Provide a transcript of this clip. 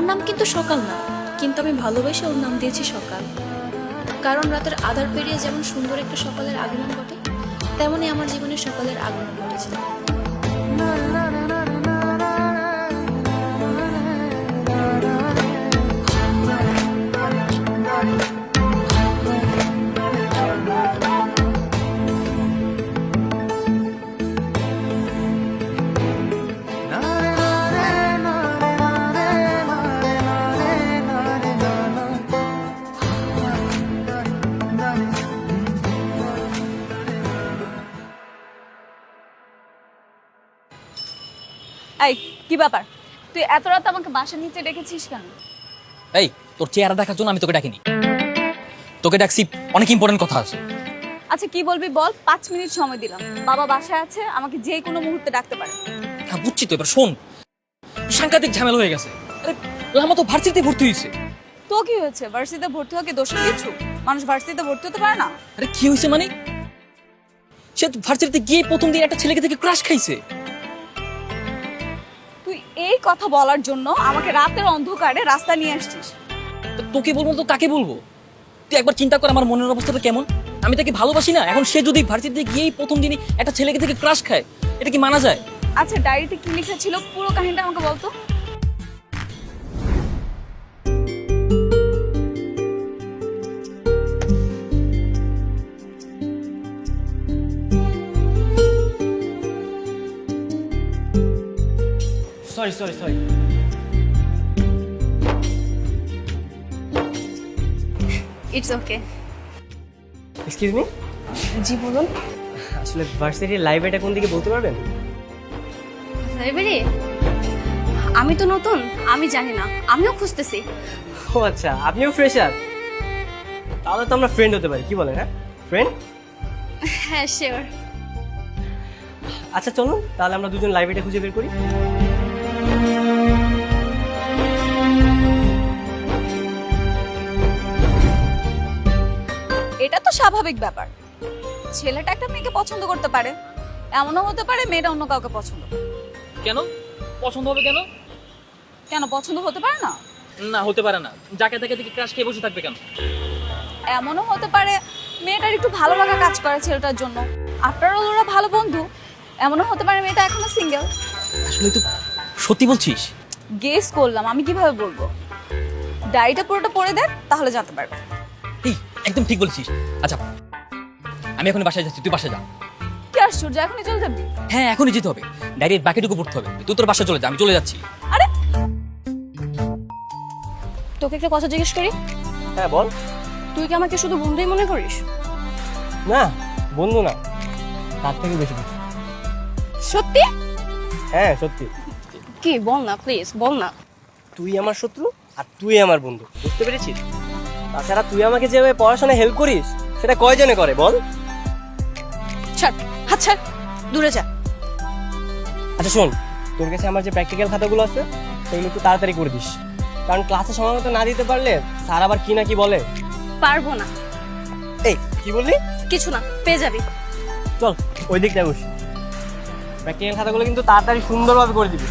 ওর নাম কিন্তু সকাল না, কিন্তু আমি ভালোবেসে ওর নাম দিয়েছি সকাল। কারণ রাতের আধার পেরিয়ে যেমন সুন্দর একটা সকালের আগমন ঘটে, তেমনই আমার জীবনে সকালের আগমন ঘটেছিল। এই কি ব্যাপার, তুই এত রাত আমাকে বাসার নিচে ডেকেছিস কেন? এই তোর চেহারা দেখার জন্য আমি তোকে ডাকিনি, তোকে ডাকছি অনেক ইম্পর্টেন্ট কথা আছে। আচ্ছা কি বলবি বল, 5 মিনিট সময় দিলাম। বাবা বাসায় আছে, আমাকে যে কোনো মুহূর্তে ডাকতে পারে। হ্যাঁ বুঝছি তো, এবার শোন, সাংঘাতিক ঝামেলা হয়ে গেছে। আরে লামা তো ভার্সিটিতে ভর্তি হয়েছে। তো কি হয়েছে, ভার্সিটিতে ভর্তি হওয়া কি দোষ কিছু? মানুষ ভার্সিটিতে ভর্তি হতে পারে না? আরে কি হয়েছে মানে, সে ভার্সিটিতে গিয়ে প্রথম দিন একটা ছেলেকে থেকে ক্রাশ খাইছে। তুই এই কথা বলার জন্য আমাকে রাতের অন্ধকারে রাস্তা নিয়ে আসছিস? তো তোকে বলবো তো কাকে বলবো? তুই একবার চিন্তা কর আমার মনের অবস্থাটা কেমন। আমি তাকে ভালোবাসি না, এখন সে যদি ভার্সিটিতে গিয়েই প্রথম দিনই একটা ছেলেকে থেকে ক্রাশ খায়, এটা কি মানা যায়? আচ্ছা ডায়েরিতে কি লেখা ছিল পুরো কাহিনীটা আমাকে বলতো। Sorry sorry sorry it's okay. Excuse me, জি বলুন। আসলে ভার্সিটির লাইব্রেরিটা কোন দিকে বলতে পারবেন? লাইব্রেরি? আমি তো নতুন, আমি জানি না, আমিও খুঁজতেছি। ও আচ্ছা, আপনিও ফ্রেশার? তাহলে তো আমরা ফ্রেন্ড হতে পারি, কি বলেন? হ্যাঁ ফ্রেন্ড। হ্যাঁ শিওর। আচ্ছা চলুন তাহলে আমরা দুজন লাইব্রেরিটা খুঁজে বের করি। এটা তো স্বাভাবিক ব্যাপার, ছেলেটা একটা মেয়েকে পছন্দ করতে পারে, এমনও হতে পারে মেয়েটা অন্য কাউকে পছন্দ করে। কেন পছন্দ হবে কেন? কেন পছন্দ হতে পারে না? না হতে পারে না, যাকে তাকে থেকে ক্রাশ খেয়ে বসে থাকবে কেন? এমনও হতে পারে মেয়েটার একটু ভালো লাগা কাজ করে ছেলেটার জন্য, আফটার অল ওরা ভালো বন্ধু। এমনও হতে পারে মেয়েটা এখনো সিঙ্গেল। আসলে তুই সত্যি বলছিস? গেস করলাম, আমি কিভাবে বলবো? ডায়েরিটা পুরোটা পড়ে দেখ, তাহলে জানতে পারবে। এই একদম ঠিক বলছিস। আচ্ছা আমি এখন বাসায় যাচ্ছি, তুই বাসায় যা। কি আশ্চর্য, এখনই চলে যাবি? হ্যাঁ এখনই যেতে হবে, ডাইরেক্ট বাকিটুকু পড়তে হবে। তুই তোর বাসায় চলে যা, আমি চলে যাচ্ছি। আরে তোকে একটা কথা জিজ্ঞেস করি, হ্যাঁ বল। তুই কি আমাকে শুধু বন্ধুই মনে করিস? না বন্ধু না, তার থেকে বেশি কিছু। সত্যি? হ্যাঁ সত্যি। কি বল না প্লিজ, বল না। তুই আমার শত্রু আর তুই আমার বন্ধু, বুঝতে পেরেছিস? তাছাড়া তুই আমাকে যেভাবে পড়াশোনায় হেল্প করিস সেটা কয়জনে করে বল? ছাড়, হাত ছাড়, দূরে যা। আচ্ছা শোন, তোর কাছে আমার যে প্র্যাকটিক্যাল খাতাগুলো আছে সেগুলো একটু তাড়াতাড়ি করে দিস, কারণ ক্লাসে সময় মতো না দিতে পারলে স্যার আবার কি না কি বলে। পারবো না। এই কি বললি? কিছু না, পেয়ে যাবি। চল ওই দিকটায় বসি, প্র্যাকটিক্যাল খাতাগুলো কিন্তু তাড়াতাড়ি সুন্দরভাবে করে দিবি।